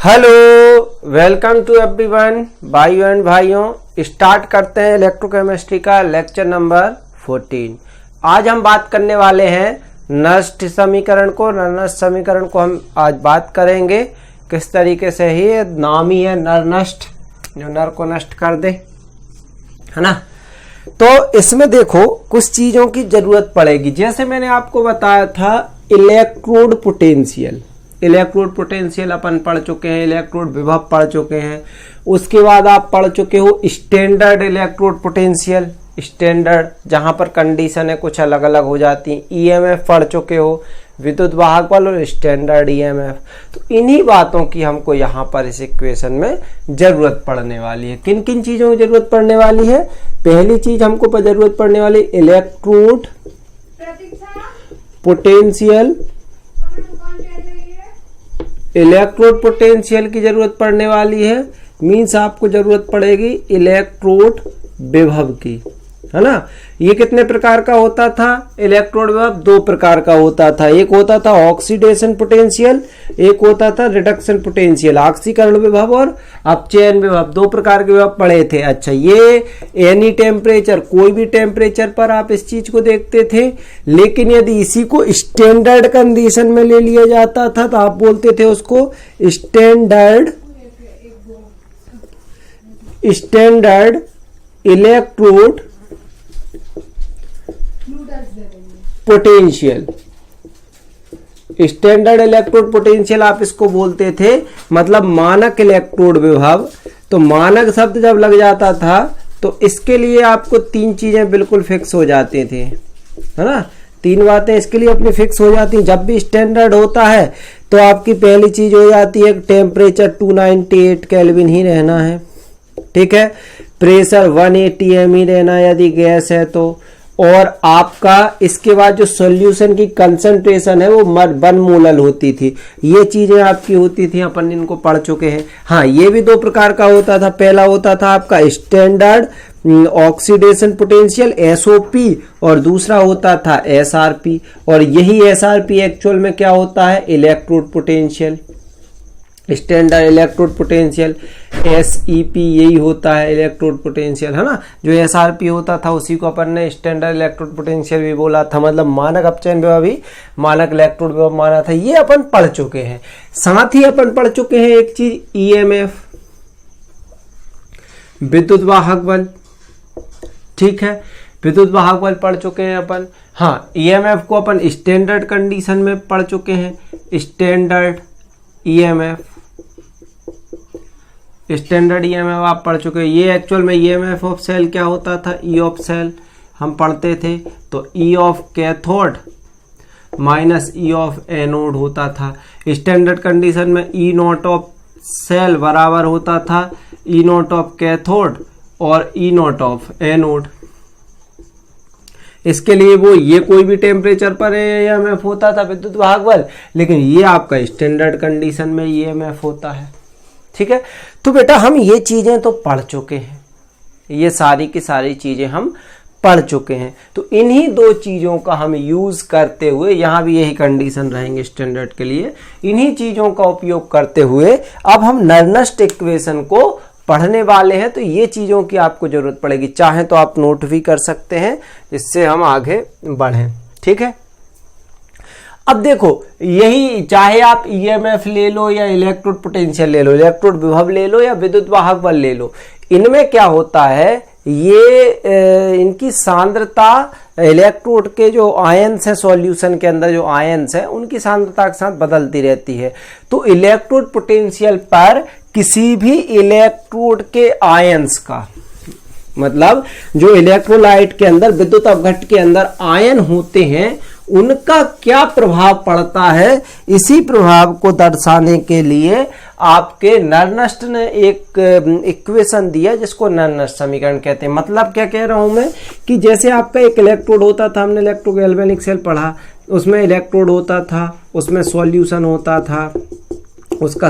Hello, welcome to everyone. भाइयों and भाइयों, start करते हैं इलेक्ट्रोकेमिस्ट्री का लेक्चर नंबर 14। आज हम बात करने वाले हैं नष्ट समीकरण को। नष्ट समीकरण को हम आज बात करेंगे किस तरीके से। ही नाम ही है नर नष्ट, जो नर को नष्ट कर दे, है ना। तो इसमें देखो कुछ चीजों की जरूरत पड़ेगी। जैसे मैंने आपको बताया था इलेक्ट्रोड पोटेंशियल। इलेक्ट्रोड पोटेंशियल अपन पढ़ चुके हैं, इलेक्ट्रोड विभव पढ़ चुके हैं। उसके बाद आप पढ़ चुके हो स्टैंडर्ड इलेक्ट्रोड पोटेंशियल। स्टैंडर्ड जहां पर कंडीशन है कुछ अलग अलग हो जाती है। ईएमएफ पढ़ चुके हो, विद्युत वाहक बल और स्टैंडर्ड ईएमएफ। तो इन्हीं बातों की हमको यहाँ पर इस इक्वेशन में जरूरत पड़ने वाली है। किन किन चीजों की जरूरत पड़ने वाली है? पहली चीज हमको जरूरत पड़ने वाली इलेक्ट्रोड पोटेंशियल। इलेक्ट्रोड पोटेंशियल की जरूरत पड़ने वाली है। मींस आपको जरूरत पड़ेगी इलेक्ट्रोड विभव की, है ना। ये कितने प्रकार का होता था? इलेक्ट्रोड विभव दो प्रकार का होता था। एक होता था ऑक्सीडेशन पोटेंशियल, एक होता था रिडक्शन पोटेंशियल। ऑक्सीकरण विभव और अपचयन विभव, दो प्रकार के विभव पड़े थे। अच्छा, ये एनी टेम्परेचर, कोई भी टेम्परेचर पर आप इस चीज को देखते थे। लेकिन यदि इसी को स्टैंडर्ड कंडीशन में ले लिया जाता था तो आप बोलते थे उसको standard electrode potential. Standard electrode potential आप इसको बोलते थे, मतलब मानक इलेक्ट्रोड विभव। तो मानक शब्द जब लग जाता था तो इसके लिए आपको तीन चीजें बिल्कुल फिक्स हो जाती थी, है ना। तीन बातें इसके लिए अपनी फिक्स हो जाती हैं। जब भी स्टैंडर्ड होता है तो आपकी पहली चीज हो जाती है टेम्परेचर 298 केल्विन ही रहना है, ठीक है। प्रेशर 180 एम ही रहना यदि गैस है तो। और आपका इसके बाद जो सॉल्यूशन की कंसंट्रेशन है वो 1 मोलर होती थी। ये चीजें आपकी होती थी, अपन इनको पढ़ चुके हैं। हाँ, ये भी दो प्रकार का होता था। पहला होता था आपका स्टैंडर्ड ऑक्सीडेशन पोटेंशियल एसओपी, और दूसरा होता था एसआरपी। और यही एसआरपी एक्चुअल में क्या होता है? Electrode potential. Standard electrode potential SEP यही होता है इलेक्ट्रोड पोटेंशियल, है ना। जो एसआरपी होता था उसी को अपन ने स्टैंडर्ड इलेक्ट्रोड पोटेंशियल भी बोला था। मतलब मानक अपचयन विभव भी मानक इलेक्ट्रोड विभव माना था। ये अपन पढ़ चुके हैं। साथ ही अपन पढ़ चुके हैं एक चीज ईएमएफ, विद्युत वाहक बल, ठीक है। विद्युत वाहक बल पढ़ चुके हैं अपन। हाँ, ईएमएफ को अपन स्टैंडर्ड कंडीशन में पढ़ चुके हैं। स्टैंडर्ड ईएमएफ, स्टैंडर्ड ईएमएफ आप पढ़ चुके हैं। ये एक्चुअल में ईएमएफ ऑफ सेल क्या होता था? ई ऑफ सेल हम पढ़ते थे। तो ई of cathode minus E of anode होता था। स्टैंडर्ड कंडीशन में ई नॉट ऑफ सेल बराबर होता था ई नॉट ऑफ कैथोड और ई नॉट ऑफ एनोड। इसके लिए वो ये कोई भी टेम्परेचर पर ईएमएफ होता था विद्युत वाहक बल, लेकिन ये आपका स्टैंडर्ड कंडीशन में ईएमएफ होता है, ठीक है। तो बेटा हम ये चीजें तो पढ़ चुके हैं, ये सारी की सारी चीजें हम पढ़ चुके हैं। तो इन्हीं दो चीजों का हम यूज करते हुए, यहां भी यही कंडीशन रहेंगे स्टैंडर्ड के लिए, इन्हीं चीजों का उपयोग करते हुए अब हम नरनस्ट इक्वेशन को पढ़ने वाले हैं। तो ये चीजों की आपको जरूरत पड़ेगी। चाहे तो आप नोट भी कर सकते हैं, जिससे हम आगे बढ़ें, ठीक है। अब देखो, यही चाहे आप ईएमएफ ले लो या इलेक्ट्रोड पोटेंशियल ले लो, इलेक्ट्रोड विभव ले लो या विद्युत वाहक बल ले लो, इनमें क्या होता है? ये इनकी सांद्रता, इलेक्ट्रोड के जो आयन्स हैं सॉल्यूशन के अंदर जो आयन्स हैं उनकी सांद्रता के साथ बदलती रहती है। तो इलेक्ट्रोड पोटेंशियल पर किसी भी इलेक्ट्रोड के आयन्स का, मतलब जो इलेक्ट्रोलाइट के अंदर, विद्युत अपघट्ट के अंदर आयन होते हैं, उनका क्या प्रभाव पड़ता है, इसी प्रभाव को दर्शाने के लिए आपके नरनस्ट ने एक इक्वेशन दिया जिसको नरनस्ट समीकरण कहते हैं। मतलब क्या कह रहा हूं मैं कि जैसे आपका एक इलेक्ट्रोड होता था, हमने इलेक्ट्रोगैल्वेनिक सेल पढ़ा, उसमें इलेक्ट्रोड होता था, उसमें सॉल्यूशन होता था, उसका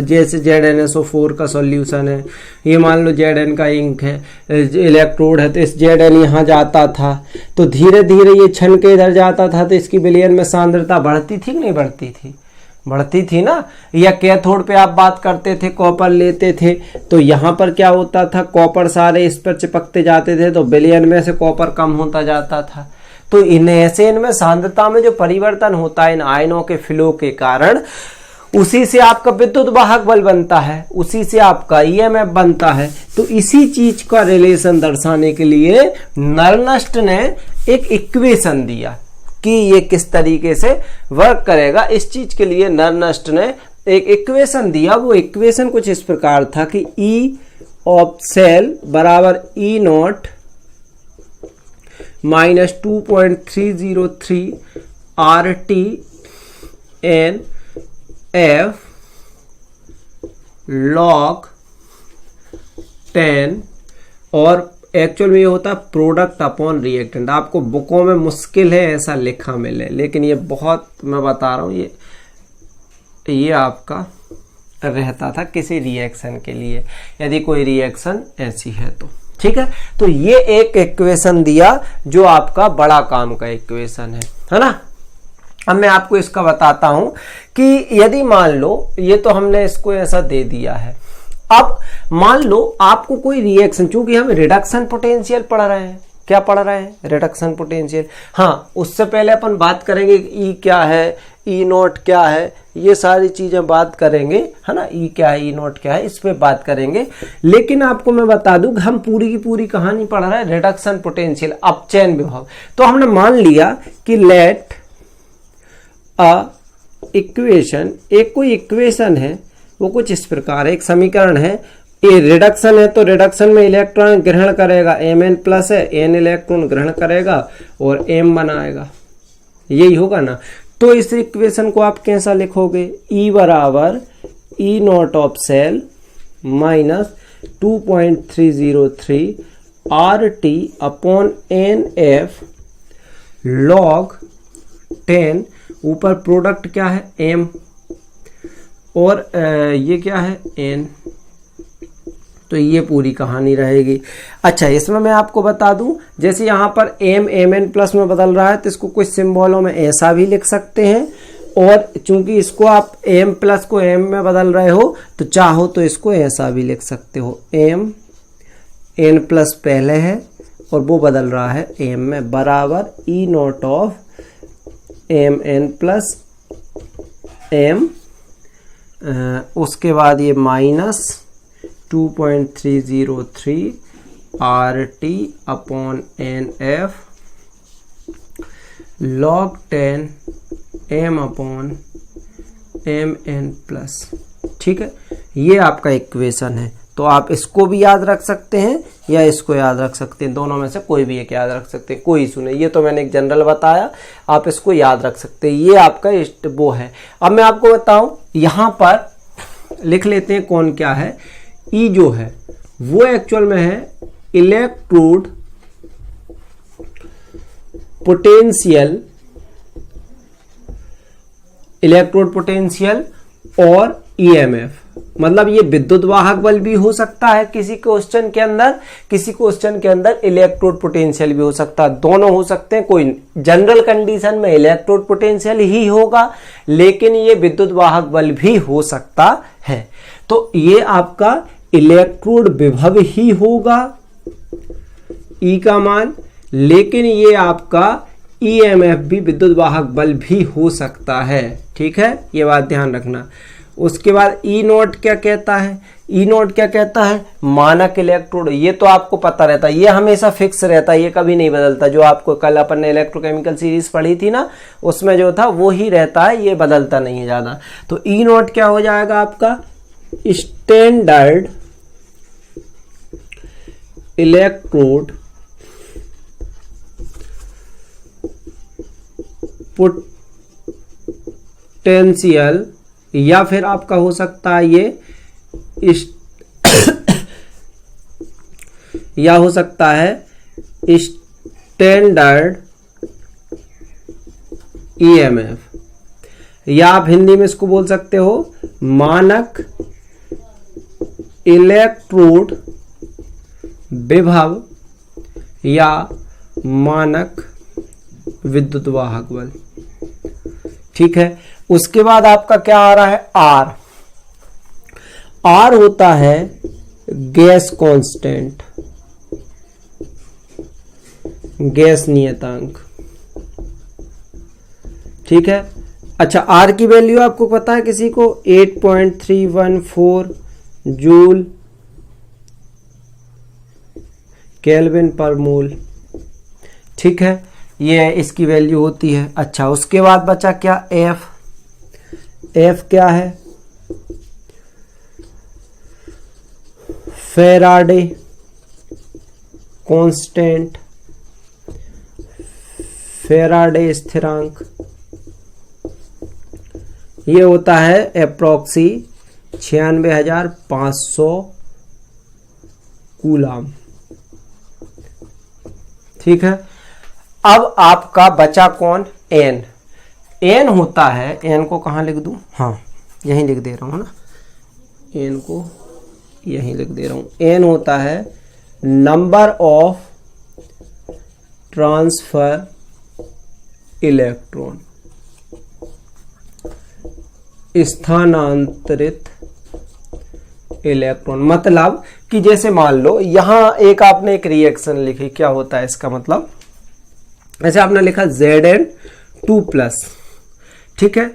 जैसे ZnSO4 का सॉल्यूशन है, ये मान लो Zn का इंक है, इलेक्ट्रोड है, तो इस Zn यहाँ जाता था, तो धीरे धीरे ये छन के इधर जाता था, तो इसकी विलयन में सांद्रता बढ़ती थी कि नहीं बढ़ती थी? बढ़ती थी ना। या कैथोड पे आप बात करते थे, कॉपर लेते थे, तो यहाँ पर क्या होता था, कॉपर सारे इस पर चिपकते जाते थे, तो विलयन में से कॉपर कम होता जाता था। तो इनमें सांद्रता में जो परिवर्तन होता है इन आयनों के फ्लो के कारण, उसी से आपका विद्युत वाहक बल बनता है, उसी से आपका ईएमएफ बनता है। तो इसी चीज का रिलेशन दर्शाने के लिए नर्नस्ट ने एक इक्वेशन दिया कि ये किस तरीके से वर्क करेगा। इस चीज के लिए नर्नस्ट ने एक इक्वेशन दिया। वो इक्वेशन कुछ इस प्रकार था कि ई ऑफ सेल बराबर E naught minus 2.303 RT N F log 10, और एक्चुअल में ये होता है प्रोडक्ट अपॉन रिएक्टेंट। आपको बुकों में मुश्किल है ऐसा लिखा मिले, लेकिन ये बहुत, मैं बता रहा हूँ, ये आपका रहता था किसी रिएक्शन के लिए, यदि कोई रिएक्शन ऐसी है तो। ठीक है, तो ये एक इक्वेशन दिया जो आपका बड़ा काम का इक्वेशन है ना। अब मैं आपको इसका बताता हूं कि यदि मान लो, ये तो हमने इसको ऐसा दे दिया है, अब मान लो आपको कोई रिएक्शन, चूंकि हम रिडक्शन पोटेंशियल पढ़ रहे हैं, क्या पढ़ रहे हैं, रिडक्शन पोटेंशियल। हाँ, उससे पहले अपन बात करेंगे ई क्या है, ई नॉट क्या है, ये सारी चीजें बात करेंगे, है ना। ई क्या है, ई नॉट क्या है, इस पे बात करेंगे। लेकिन आपको मैं बता दूं, हम पूरी की पूरी कहानी पढ़ रहे हैं रिडक्शन पोटेंशियल, अपचयन विभव। तो हमने मान लिया कि लेट इक्वेशन, एक कोई इक्वेशन है, वो कुछ इस प्रकार है, एक समीकरण है। ये रिडक्शन है, तो रिडक्शन में इलेक्ट्रॉन ग्रहण करेगा, Mn प्लस है, N इलेक्ट्रॉन ग्रहण करेगा और M बनाएगा, यही होगा ना। तो इस इक्वेशन को आप कैसा लिखोगे, E बराबर E naught of cell minus 2.303 RT upon NF log 10, ऊपर प्रोडक्ट क्या है M, और ये क्या है N। तो ये पूरी कहानी रहेगी। अच्छा, इसमें मैं आपको बता दूं, जैसे यहाँ पर M Mn प्लस में बदल रहा है, तो इसको कुछ सिंबलों में ऐसा भी लिख सकते हैं, और चूंकि इसको आप M प्लस को M में बदल रहे हो, तो चाहो तो इसको ऐसा भी लिख सकते हो, M N प्लस पहले है और वो बदल रहा है M में, बराबर E naught of Mn plus M, उसके बाद ये minus 2.303 RT upon NF log 10 M upon Mn plus. ठीक है, ये आपका इक्वेशन है। तो आप इसको भी याद रख सकते हैं या इसको याद रख सकते हैं, दोनों में से कोई भी एक याद रख सकते हैं, कोई इशू नहीं। ये तो मैंने एक जनरल बताया, आप इसको याद रख सकते हैं, ये आपका वो है। अब मैं आपको बताऊं, यहां पर लिख लेते हैं कौन क्या है। ई जो है वो एक्चुअल में है इलेक्ट्रोड पोटेंशियल, इलेक्ट्रोड पोटेंशियल और ईएमएफ। मतलब ये विद्युत वाहक बल भी हो सकता है किसी क्वेश्चन के अंदर, किसी क्वेश्चन के अंदर इलेक्ट्रोड पोटेंशियल भी हो सकता है, दोनों हो सकते हैं। कोई जनरल कंडीशन में इलेक्ट्रोड पोटेंशियल ही होगा, लेकिन ये विद्युत वाहक बल भी हो सकता है। तो ये आपका इलेक्ट्रोड विभव ही होगा ई का मान, लेकिन ये आपका ईएमएफ भी विद्युत वाहक बल भी हो सकता है। ठीक है, ये बात ध्यान रखना। उसके बाद ई नोट क्या कहता है, ई नोट क्या कहता है, मानक इलेक्ट्रोड। ये तो आपको पता रहता है, ये हमेशा फिक्स रहता है, ये कभी नहीं बदलता। जो आपको कल अपन ने इलेक्ट्रोकेमिकल सीरीज पढ़ी थी ना, उसमें जो था वो ही रहता है, ये बदलता नहीं है ज्यादा। तो ई नोट क्या हो जाएगा आपका, स्टैंडर्ड इलेक्ट्रोड पोटेंशियल, या फिर आपका हो सकता है ये या हो सकता है स्टैंडर्ड ईएमएफ, या आप हिंदी में इसको बोल सकते हो मानक इलेक्ट्रोड विभव या मानक विद्युत वाहक बल। ठीक है, उसके बाद आपका क्या आ रहा है, आर। आर होता है गैस कांस्टेंट, गैस नियतांक, ठीक है। अच्छा, आर की वैल्यू आपको पता है किसी को, 8.314 जूल केल्विन पर मोल, ठीक है, ये इसकी वैल्यू होती है। अच्छा, उसके बाद बचा क्या, एफ। एफ क्या है, फैराडे कांस्टेंट, फैराडे स्थिरांक, ये होता है अप्रोक्सी 96,500 कूलाम, ठीक है। अब आपका बचा कौन, एन। एन होता है, एन को कहां लिख दूं, हाँ यहीं लिख दे रहा हूं ना, एन को यहीं लिख दे रहा हूं। एन होता है नंबर ऑफ ट्रांसफर इलेक्ट्रॉन, स्थानांतरित इलेक्ट्रॉन। मतलब कि जैसे मान लो यहां एक आपने एक रिएक्शन लिखी, क्या होता है इसका मतलब, ऐसे आपने लिखा Zn2+, ठीक है।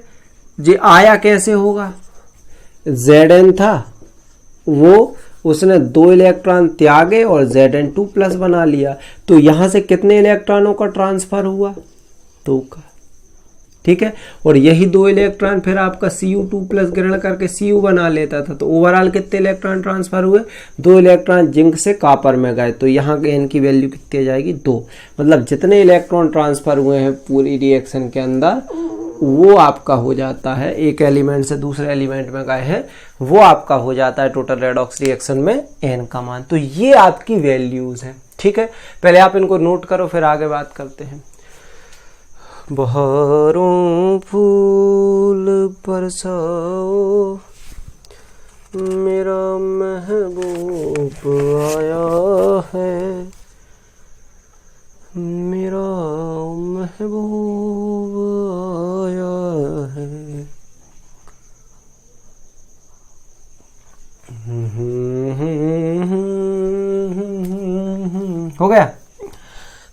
जी आया कैसे होगा, Zn था वो, उसने 2 इलेक्ट्रॉन त्यागे और Zn2+ बना लिया, तो यहां से कितने इलेक्ट्रॉनों का ट्रांसफर हुआ, 2 का, ठीक है। और यही 2 इलेक्ट्रॉन फिर आपका Cu2+ ग्रहण करके Cu बना लेता था, तो ओवरऑल कितने इलेक्ट्रॉन ट्रांसफर हुए, 2 इलेक्ट्रॉन जिंक से कॉपर में गए, तो यहाँ के N की वैल्यू कितनी आ जाएगी, 2। मतलब जितने इलेक्ट्रॉन ट्रांसफर हुए हैं पूरी रिएक्शन के अंदर, वो आपका हो जाता है, एक एलिमेंट से दूसरे एलिमेंट में गए हैं, वो आपका हो जाता है टोटल रेडॉक्स रिएक्शन में N का मान। तो ये आपकी वैल्यूज हैं, ठीक है। पहले आप इनको नोट करो, फिर आगे बात करते हैं। बहारों फूल बरसाओ, मेरा महबूब आया है, मेरा महबूब आया है। हो गया।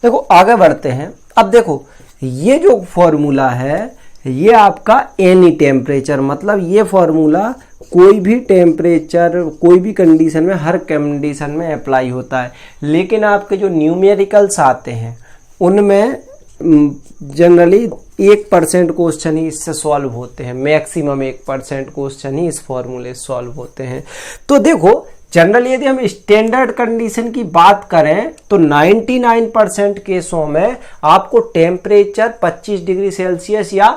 देखो आगे बढ़ते हैं। अब देखो ये जो फॉर्मूला है ये आपका एनी टेम्परेचर, मतलब ये फॉर्मूला कोई भी टेम्परेचर, कोई भी कंडीशन में, हर कंडीशन में अप्लाई होता है। लेकिन आपके जो न्यूमेरिकल्स आते हैं उनमें जनरली 1% क्वेश्चन ही इससे सॉल्व होते हैं, मैक्सिमम 1% क्वेश्चन ही इस फॉर्मूले से सॉल्व होते हैं। तो देखो जनरली यदि हम स्टैंडर्ड कंडीशन की बात करें तो 99% केसों में आपको टेम्परेचर 25 डिग्री सेल्सियस या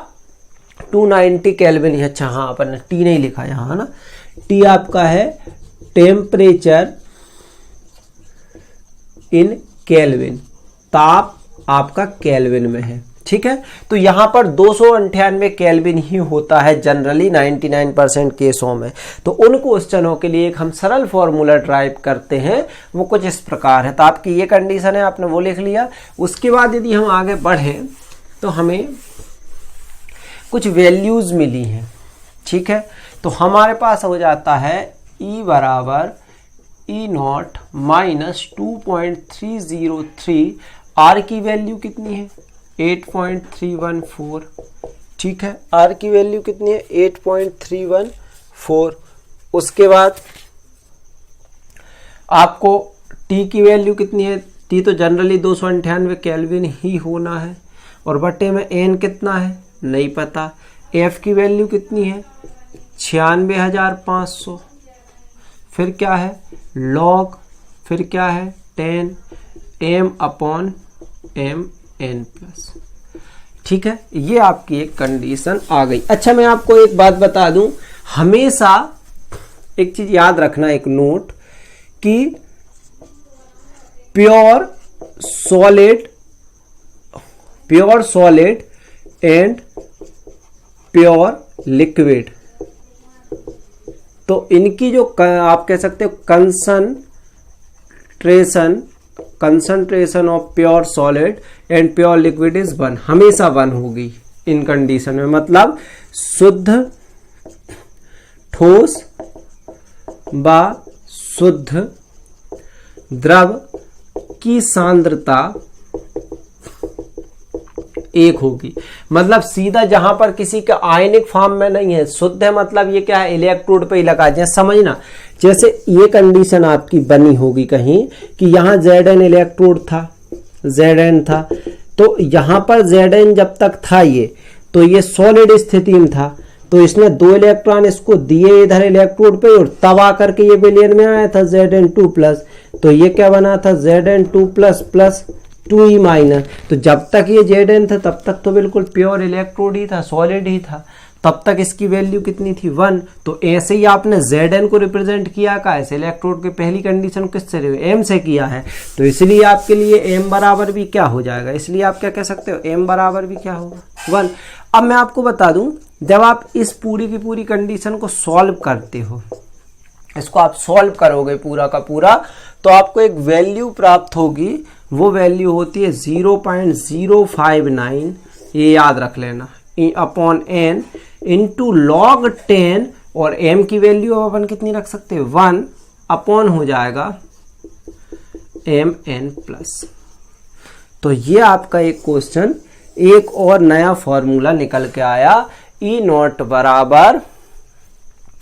290 केल्विन, अच्छा हाँ अपन ने टी नहीं लिखा यहाँ ना, टी आपका है टेम्परेचर इन केल्विन, ताप आपका केल्विन में है, ठीक है। तो यहां पर 298 केल्विन ही होता है जनरली 99% केसों में। तो उन क्वेश्चनों के लिए एक हम सरल फॉर्मूला ड्राइव करते हैं, वो कुछ इस प्रकार है। तो आपकी ये कंडीशन है, आपने वो लिख लिया। उसके बाद यदि हम आगे बढ़ें तो हमें कुछ वैल्यूज मिली हैं, ठीक है। तो हमारे पास हो जाता है E बराबर E0 माइनस 2.303, R की वैल्यू कितनी है 8.314, ठीक है। R की वैल्यू कितनी है 8.314। उसके बाद आपको T की वैल्यू कितनी है, T तो जनरली 298 केल्विन ही होना है, और बटे में N कितना है नहीं पता। F की वैल्यू कितनी है 96,500, फिर क्या है log, फिर क्या है 10 m/mn+, ठीक है। ये आपकी एक कंडीशन आ गई। अच्छा मैं आपको एक बात बता दूं, हमेशा एक चीज याद रखना, एक नोट, कि pure solid and pure liquid, तो इनकी जो आप कह सकते हो concentration of pure solid and pure liquid is 1, हमेशा 1 होगी इन कंडीशन में। मतलब शुद्ध ठोस व शुद्ध द्रव की सांद्रता एक होगी। मतलब सीधा जहां पर किसी का आयनिक फॉर्म में नहीं है, शुद्ध है मतलब ये क्या है, इलेक्ट्रोड पे ही लगा दिया। समझना, जैसे ये कंडीशन आपकी बनी होगी कहीं कि यहाँ Zn इलेक्ट्रोड था, Zn था, तो यहां पर Zn जब तक था ये, तो ये सॉलिड स्थिति में था, तो इसने 2 इलेक्ट्रॉन इसको दिए इधर इलेक्ट्रोड पे, और तब आकर के ये विलयन में आया था Zn2+, तो ये क्या बना था Zn2+ प्लस 2e माइनस। तो जब तक ये Zn था तब तक तो बिल्कुल प्योर इलेक्ट्रोड ही था, सॉलिड ही था, तब तक इसकी वैल्यू कितनी थी 1। तो ऐसे ही आपने Zn को रिप्रेजेंट किया का ऐसे इलेक्ट्रोड की पहली कंडीशन किससे m से किया है, तो इसलिए आपके लिए m बराबर भी क्या हो जाएगा, इसलिए आप क्या कह सकते हो m बराबर भी क्या होगा 1। अब मैं आपको बता दूं, जब आप इस पूरी की पूरी कंडीशन को सॉल्व करते हो, इसको आप सॉल्व करोगे पूरा का पूरा, तो आपको एक वैल्यू प्राप्त होगी। वो वैल्यू होती है 0.059, ये याद रख लेना, अपॉन n इंटू log 10, और m की वैल्यू अपन कितनी रख सकते हैं 1 अपॉन हो जाएगा mn+। तो ये आपका एक क्वेश्चन, एक और नया फॉर्मूला निकल के आया, E0 बराबर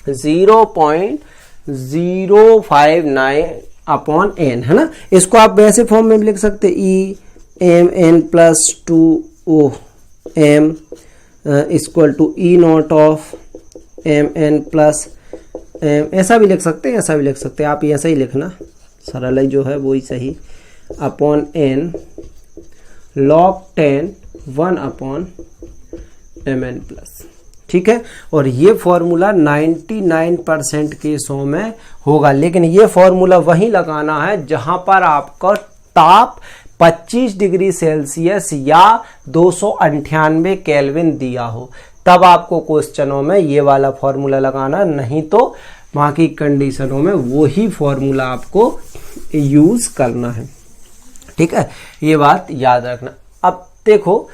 0.059 अपॉन n, है ना। इसको आप वैसे फॉर्म में भी लिख सकते E mn+2o m equal to E0 of mn+, ऐसा भी लिख सकते हैं, ऐसा भी लिख सकते हैं, आप ऐसा ही लिखना, सरल ही जो है वो ही सही, upon n log 10 1 upon mn+, ठीक है। और ये फॉर्मूला 99% केसों में होगा, लेकिन ये फॉर्मूला वहीं लगाना है जहां पर आपका ताप 25 डिग्री सेल्सियस या 298 केल्विन दिया हो, तब आपको क्वेश्चनों में ये वाला फॉर्मूला लगाना, नहीं तो बाकी कंडीशनों में वही फॉर्मूला आपको यूज करना है, ठीक है। ये बात याद रखना। अब देखो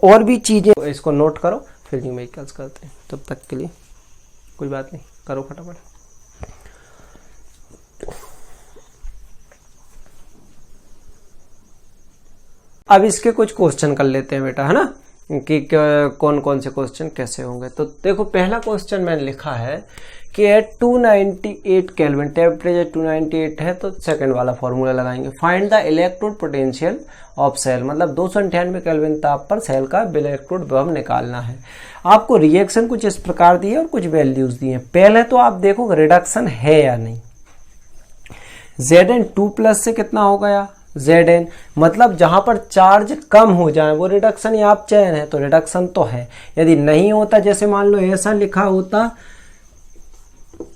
और भी चीजें, इसको नोट करो, फिर न्यूमेरिकल्स करते हैं। तब तक के लिए कोई बात नहीं, करो फटाफट। अब इसके कुछ क्वेश्चन कर लेते हैं बेटा, है ना, कि कौन कौन से क्वेश्चन कैसे होंगे। तो देखो पहला क्वेश्चन मैंने लिखा है कि एट 298 केल्विन, टेम्परेचर 298 है, तो सेकंड वाला फॉर्मूला लगाएंगे। Find the electrode potential of cell, मतलब 298 केल्विन ताप पर सेल का इलेक्ट्रोड विभव निकालना है। आपको रिएक्शन कुछ इस प्रकार दी है और कुछ वैल्यूज दी है। पहले तो आप देखो रिडक्शन है या नहीं। Zn2+ से कितना हो गया Zn, मतलब जहां पर चार्ज कम हो जाए वो रिडक्शन या आप चयन है, तो रिडक्शन तो है। यदि नहीं होता, जैसे मान लो ऐसा लिखा होता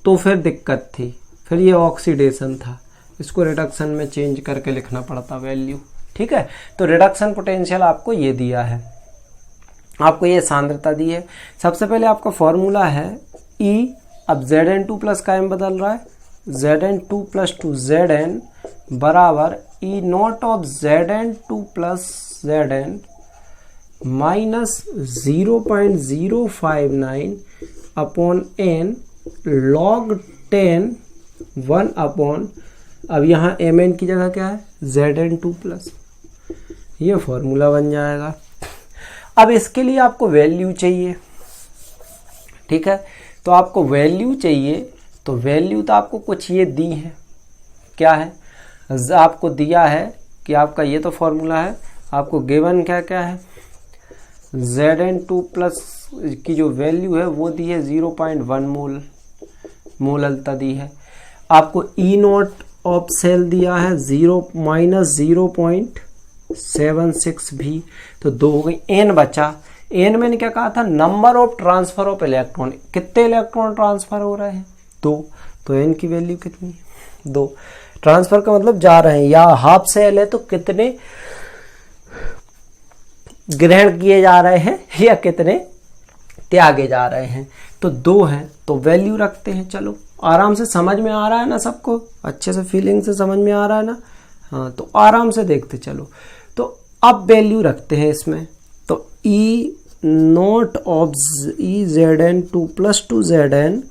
तो फिर दिक्कत थी, फिर ये ऑक्सीडेशन था, इसको रिडक्शन में चेंज करके लिखना पड़ता वैल्यू, ठीक है। तो रिडक्शन पोटेंशियल आपको ये दिया है, आपको ये सांद्रता दी है। सबसे पहले आपका फॉर्मूला है E, अब Zn2+ का m बदल रहा है, Zn2+2 Zn बराबर E0 of Zn2+ Zn minus 0.059 upon n log 10 1 upon, अब यहाँ mn की जगह क्या है Zn2+, ये फॉर्मूला बन जाएगा। अब इसके लिए आपको वैल्यू चाहिए, ठीक है। तो आपको वैल्यू चाहिए, तो वैल्यू तो आपको कुछ ये दी है, क्या है, आपको दिया है कि आपका ये तो फॉर्मूला है, आपको गिवन क्या क्या है, Zn2+ की जो वैल्यू है वो दी है 0.1 मोलता दी है। आपको E0 ऑफ सेल दिया है -0.76 भी, तो 2 हो गई। n बचा, n मैंने क्या कहा था, number of transfer of electron, कितने इलेक्ट्रॉन ट्रांसफर हो रहे हैं 2, तो n की वैल्यू कितनी है 2। ट्रांसफर का मतलब जा रहे हैं, या हाफ सेल है तो कितने ग्रहण किए जा रहे हैं या कितने त्यागे जा रहे हैं, तो 2 हैं, तो वैल्यू रखते हैं। चलो आराम से समझ में आ रहा है ना सबको, अच्छे से फीलिंग से समझ में आ रहा है ना, हाँ, तो आराम से देखते चलो। तो अब वैल्यू रखते हैं इसमें, तो E naught of E Z N 2 + 2 Z N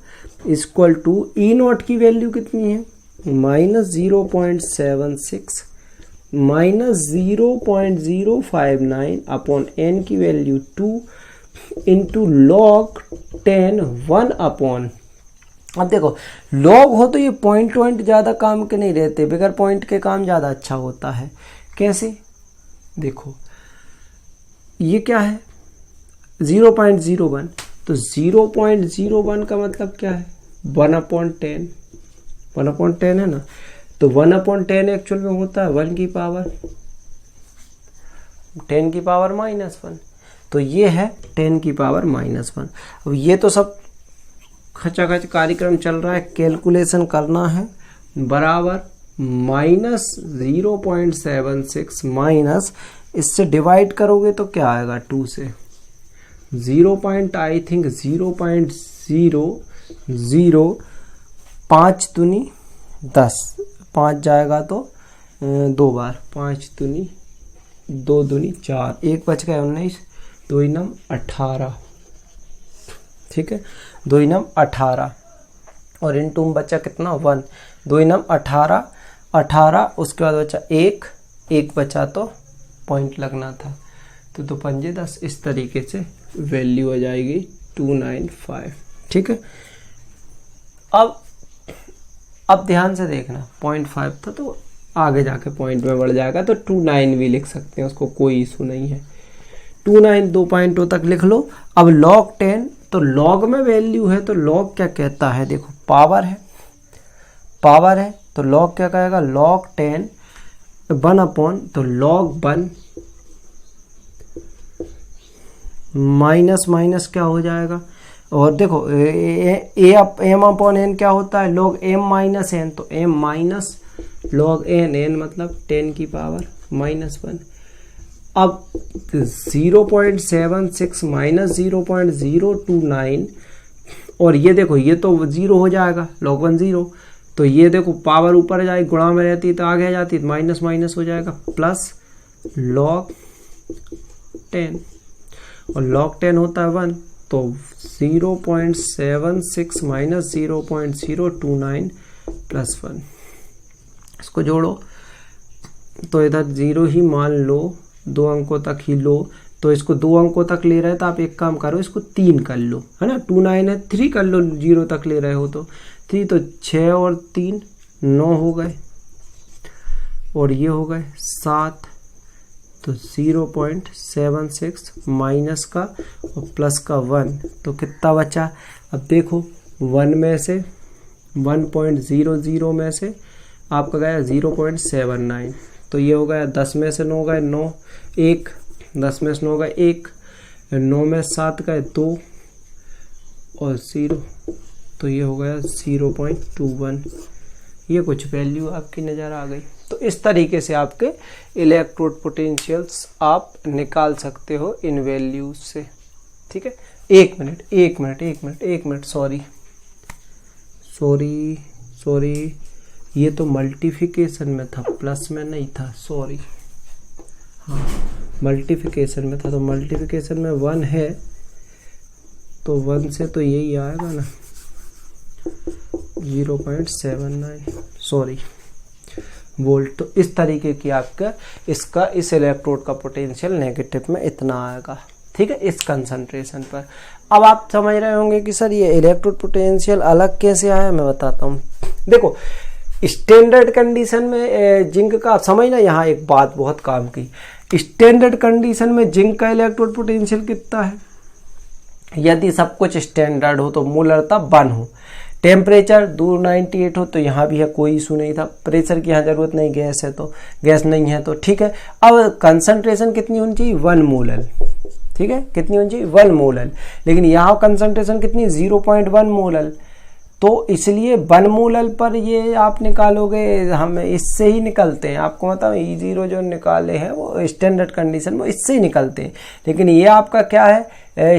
equal to E naught की वैल्यू कितनी है, -0.76 -0.059 अपॉन एन की वैल्यू 2 इंटू लॉग 10 1 अपॉन। अब देखो लॉग हो तो ये पॉइंट ज़्यादा काम के नहीं रहते, बगैर पॉइंट के काम ज़्यादा अच्छा होता है। कैसे, देखो ये क्या है 0.01, तो 0.01 का मतलब क्या है 1/10, 1/10 है ना, तो 1/10 एक्चुअल में होता है 1 की पावर 10 की पावर -1, तो ये है 10 की पावर -1। अब ये तो सब खचाखच कार्यक्रम चल रहा है, कैलकुलेशन करना है, बराबर -0.76 माइनस इससे डिवाइड करोगे तो क्या आएगा 2 से, 0.005 दूनी 10, 5 जाएगा तो 2 बार, 5 दूनी 2 दूनी 4, 1 बच गया 19, 2 9 18, ठीक है 2 9 18 और इन टू में बचा कितना 1, 2 9 18, 18 उसके बाद बचा 1 बचा तो पॉइंट लगना था, तो 2 पंजे 10, इस तरीके से वैल्यू आ जाएगी 295, ठीक है। अब ध्यान से देखना 0.5 था तो आगे जाके पॉइंट में बढ़ जाएगा, तो 29 भी लिख सकते हैं, उसको कोई इशू नहीं है। 29 2 पॉइंटों तक लिख लो। अब log 10, तो log में वैल्यू है तो log क्या कहता है, देखो पावर है तो log क्या कहेगा, log 10 1 अपॉन, तो log 1 माइनस क्या हो जाएगा, और देखो m अपॉन n क्या होता है log m - n, तो m माइनस log n मतलब 10 की पावर -1। अब 0.76 माइनस 0.029 और ये देखो ये तो 0 हो जाएगा, log 1 0, तो ये देखो पावर ऊपर जाएगी, गुणा में रहती तो आगे जाती तो माइनस हो जाएगा, प्लस log 10 और log 10 होता है 1, तो 0.76 माइनस 0.029 प्लस 1, इसको जोड़ो तो इधर 0 ही मान लो, 2 अंकों तक ही लो, तो इसको 2 अंकों तक ले रहे हैं तो आप एक काम करो इसको 3 कर लो, है ना, 29 है 3 कर लो, 0 तक ले रहे हो तो 3, तो 6 और 3 9 हो गए और ये हो गए 7, तो 0.76 माइनस का और प्लस का 1, तो कितना बचा, अब देखो 1 में से 1.00 में से आपका गया 0.79, तो ये हो गया 10 में से 9 गए 9, 1 10 में से 9 गए 1, 9 में 7 गए 2 और 0, तो ये हो गया 0.21। ये कुछ वैल्यू आपकी नज़र आ गई। तो इस तरीके से आपके इलेक्ट्रोड पोटेंशियल्स आप निकाल सकते हो इन वैल्यूज से, ठीक है। एक मिनट सॉरी ये तो मल्टीप्लिकेशन में था, प्लस में नहीं था, सॉरी, हाँ मल्टीप्लिकेशन में था, तो मल्टीप्लिकेशन में 1 है तो 1 से तो यही आएगा ना 0.79 सॉरी वोल्ट। तो इस तरीके की आपका इसका इस इलेक्ट्रोड का पोटेंशियल नेगेटिव में इतना आएगा, ठीक है, इस कंसंट्रेशन पर। अब आप समझ रहे होंगे कि सर ये इलेक्ट्रोड पोटेंशियल अलग कैसे आया, मैं बताता हूँ। देखो स्टैंडर्ड कंडीशन में जिंक का समझना, यहाँ एक बात बहुत काम की, स्टैंडर्ड कंडीशन में जिंक का इलेक्ट्रोड पोटेंशियल कितना है, यदि सब कुछ स्टैंडर्ड हो तो मोलरता 1 हो, टेम्परेचर 298 हो तो यहाँ भी है, कोई इशू नहीं था, प्रेशर की यहाँ जरूरत नहीं, गैस है तो गैस नहीं है तो ठीक है। अब कंसंट्रेशन कितनी होनी चाहिए 1 मोलर, ठीक है, कितनी होनी चाहिए 1 मोलर, लेकिन यहाँ कंसंट्रेशन कितनी 0.1 मोलर, तो इसलिए 1 मोलर पर ये आप निकालोगे, हम इससे ही निकलते हैं, आपको मतलब E0 जो निकाले हैं वो स्टैंडर्ड कंडीशन में इससे ही निकलते हैं, लेकिन ये आपका क्या है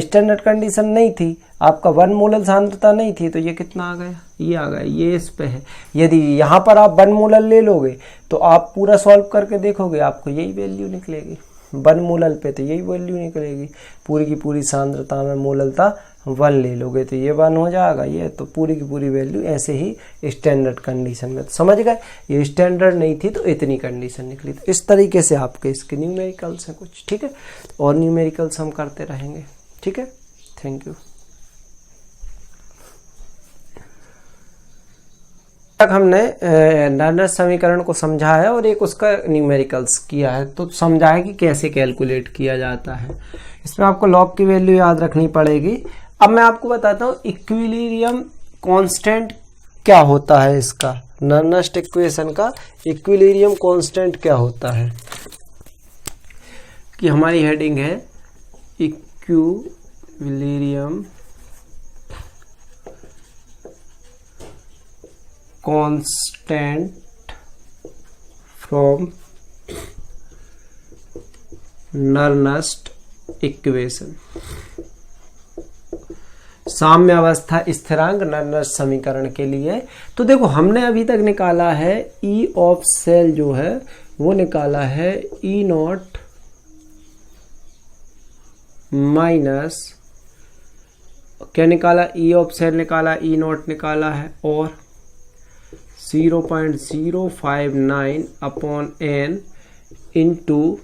स्टैंडर्ड कंडीशन नहीं थी, आपका 1 मोलर सांद्रता नहीं थी, तो ये कितना आ गया, ये आ गया, ये इस पे है। यदि यहाँ पर आप 1 मोलर ले लोगे तो आप पूरा सॉल्व करके देखोगे आपको यही वैल्यू निकलेगी, 1 मोलल पे तो यही वैल्यू निकलेगी। पूरी की पूरी सांद्रता में मोललता 1 ले लोगे तो ये 1 हो जाएगा, ये तो पूरी की पूरी वैल्यू ऐसे ही स्टैंडर्ड कंडीशन में। तो समझ गए, ये स्टैंडर्ड नहीं थी तो इतनी कंडीशन निकली। तो इस तरीके से आपके इसके न्यूमेरिकल्स हैं कुछ, ठीक है, और न्यूमेरिकल्स हम करते रहेंगे, ठीक है। Thank you. तक हमने नर्नस समीकरण को समझा है और एक उसका न्यूमेरिकल्स किया है, तो समझा है कि कैसे कैलकुलेट किया जाता है। इसमें आपको लॉग की वैल्यू याद रखनी पड़ेगी। अब मैं आपको बताता हूँ इक्विलिब्रियम कांस्टेंट क्या होता है। इसका नर्नस्ट इक्वेशन का इक्विलिब्रियम कांस्टेंट क्या होता है, कि हमारी हेडिंग है equilibrium constant from Nernst equation. साम्य अवस्था स्थिरांक नर्नस्ट समीकरण के लिए। तो देखो हमने अभी तक निकाला है ई ऑफ सेल जो है वो निकाला है ई नॉट माइनस क्या निकाला, ई ऑफ सेल निकाला, ई नॉट निकाला है और 0.059 अपॉन n इंटू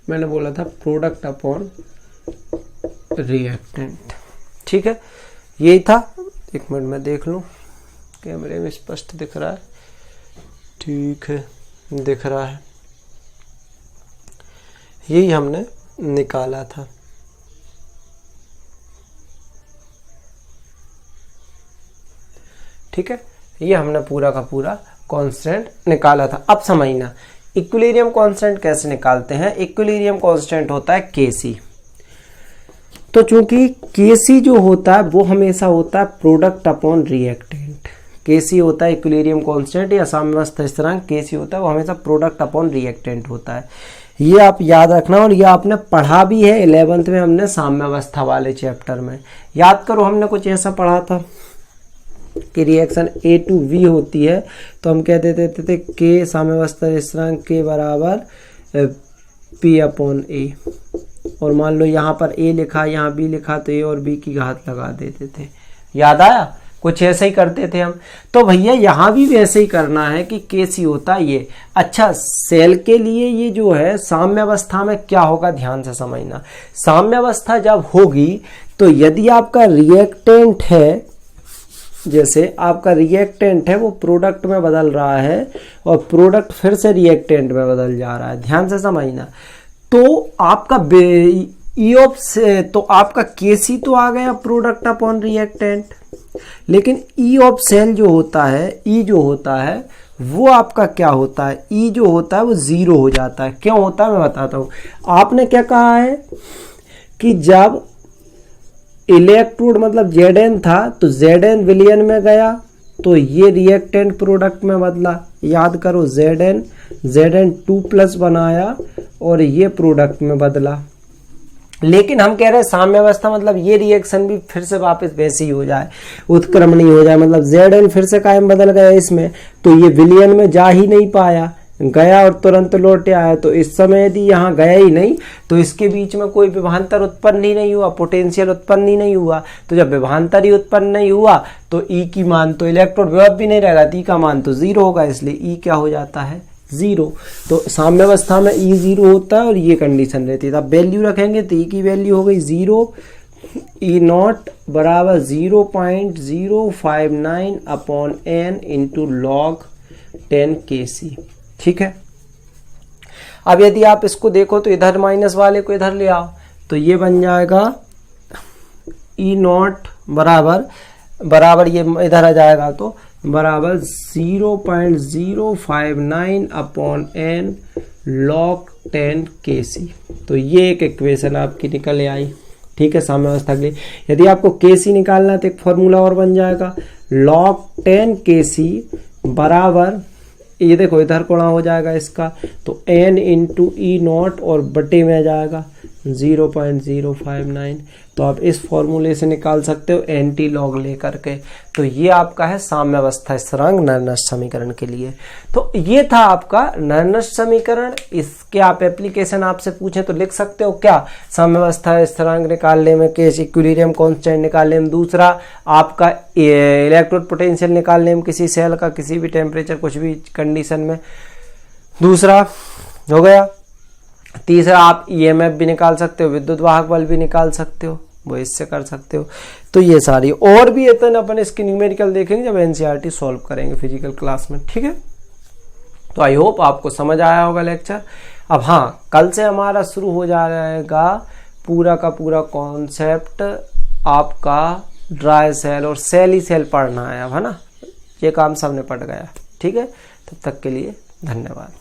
मैंने बोला था प्रोडक्ट अपॉन रिएक्टेंट, ठीक है, यही था। एक मिनट में देख लूं, कैमरे में स्पष्ट दिख रहा है, ठीक है दिख रहा है, यही हमने निकाला था। ठीक है, ये हमने पूरा का पूरा कांस्टेंट निकाला था। अब समझना इक्विलिब्रियम कांस्टेंट कैसे निकालते हैं। इक्विलिब्रियम कांस्टेंट होता है केसी। तो चूंकि केसी जो होता है वो हमेशा होता है प्रोडक्ट अपॉन रिएक्टेंट। केसी होता है इक्विलिब्रियम कांस्टेंट या साम्यावस्था स्थिरांक, केसी होता है वो हमेशा प्रोडक्ट अपॉन रिएक्टेंट होता है। ये आप याद रखना, और ये आपने पढ़ा भी है 11th में, हमने साम्यावस्था वाले चैप्टर में। याद करो हमने कुछ ऐसा पढ़ा था कि रिएक्शन ए टू वी होती है तो हम कह देते थे के साम्यावस्था स्थिरांक के बराबर पी अपॉन ए, और मान लो यहाँ पर ए लिखा यहाँ बी लिखा तो ए और बी की घात लगा देते थे। याद आया, कुछ ऐसे ही करते थे हम। तो भैया यहाँ भी वैसे ही करना है कि केसी होता है ये। अच्छा, सेल के लिए ये जो है साम्यावस्था में क्या होगा ध्यान से समझना। साम्यावस्था जब होगी तो यदि आपका रिएक्टेंट है, जैसे आपका रिएक्टेंट है वो प्रोडक्ट में बदल रहा है और प्रोडक्ट फिर से रिएक्टेंट में बदल जा रहा है, ध्यान से समझना, तो आपका ई ऑफ से तो आपका केसी तो आ गया प्रोडक्ट अपॉन रिएक्टेंट, लेकिन ई ऑफ सेल जो होता है, ई जो होता है वो आपका क्या होता है, ई जो होता है वो 0 हो जाता है। क्यों होता है मैं बताता हूं। आपने क्या कहा है कि जब इलेक्ट्रोड मतलब Zn था तो Zn विलयन में गया तो ये रिएक्टेंट प्रोडक्ट में बदला। याद करो Zn 2+ बनाया और ये प्रोडक्ट में बदला। लेकिन हम कह रहे हैं साम्यावस्था मतलब ये रिएक्शन भी फिर से वापस वैसी हो जाए, उत्क्रमणीय हो जाए, मतलब Zn फिर से कायम बदल गया इसमें, तो ये विलयन में जा ही नहीं पाया, गया और तुरंत लौट आया। तो इस समय यदि यहाँ गया ही नहीं तो इसके बीच में कोई विभवांतर उत्पन्न ही नहीं हुआ, पोटेंशियल उत्पन्न ही नहीं हुआ। तो जब विभवांतर ही उत्पन्न नहीं हुआ तो ई की मान तो इलेक्ट्रोड विभव भी नहीं रहेगा, ई का मान तो 0 होगा, इसलिए ई क्या हो जाता है 0। तो साम्यावस्था में ई 0 होता है और ये कंडीशन रहती है। अब वैल्यू रखेंगे तो ई की वैल्यू हो गई 0, ई नॉट बराबर 0.059 upon n into log 10 kc। ठीक है, अब यदि आप इसको देखो तो इधर माइनस वाले को इधर ले आओ तो ये बन जाएगा ई नॉट बराबर ये इधर आ जाएगा तो बराबर 0.059 अपॉन n log 10 kc। तो ये एक इक्वेशन आपकी निकल आई। ठीक है, साम्यावस्था के लिए यदि आपको kc निकालना है तो एक फॉर्मूला और बन जाएगा log 10 kc बराबर, ये देखो इधर कोणा हो जाएगा इसका तो n इंटू ई नॉट और बटे में आ जाएगा 0.059। तो आप इस फॉर्मूले से निकाल सकते हो एंटी लॉग लेकर के। तो ये आपका है साम्यावस्था स्थिरांक नरनस्ट समीकरण के लिए। तो ये था आपका नरनस्ट समीकरण। इसके आप एप्लीकेशन आपसे पूछें तो लिख सकते हो क्या, साम्यावस्था स्थिरांक निकालने में, केस इक्विलिब्रियम कांस्टेंट निकालने में, दूसरा आपका इलेक्ट्रोड पोटेंशियल निकालने में किसी सेल का किसी भी टेम्परेचर कुछ भी कंडीशन में, दूसरा हो गया। तीसरा आप ईएमएफ भी निकाल सकते हो, विद्युत वाहक बल भी निकाल सकते हो, वो इससे कर सकते हो। तो ये सारी और भी इतने अपन इसकी न्यूमेरिकल देखेंगे जब एनसीईआरटी सॉल्व करेंगे फिजिकल क्लास में, ठीक है। तो आई होप आपको समझ आया होगा लेक्चर। अब हाँ, कल से हमारा शुरू हो जाएगा पूरा का पूरा कॉन्सेप्ट आपका ड्राई सेल और सेली सेल पढ़ना है अब, है ना। ये काम सबने पढ़ गया, ठीक है। तब तक के लिए धन्यवाद।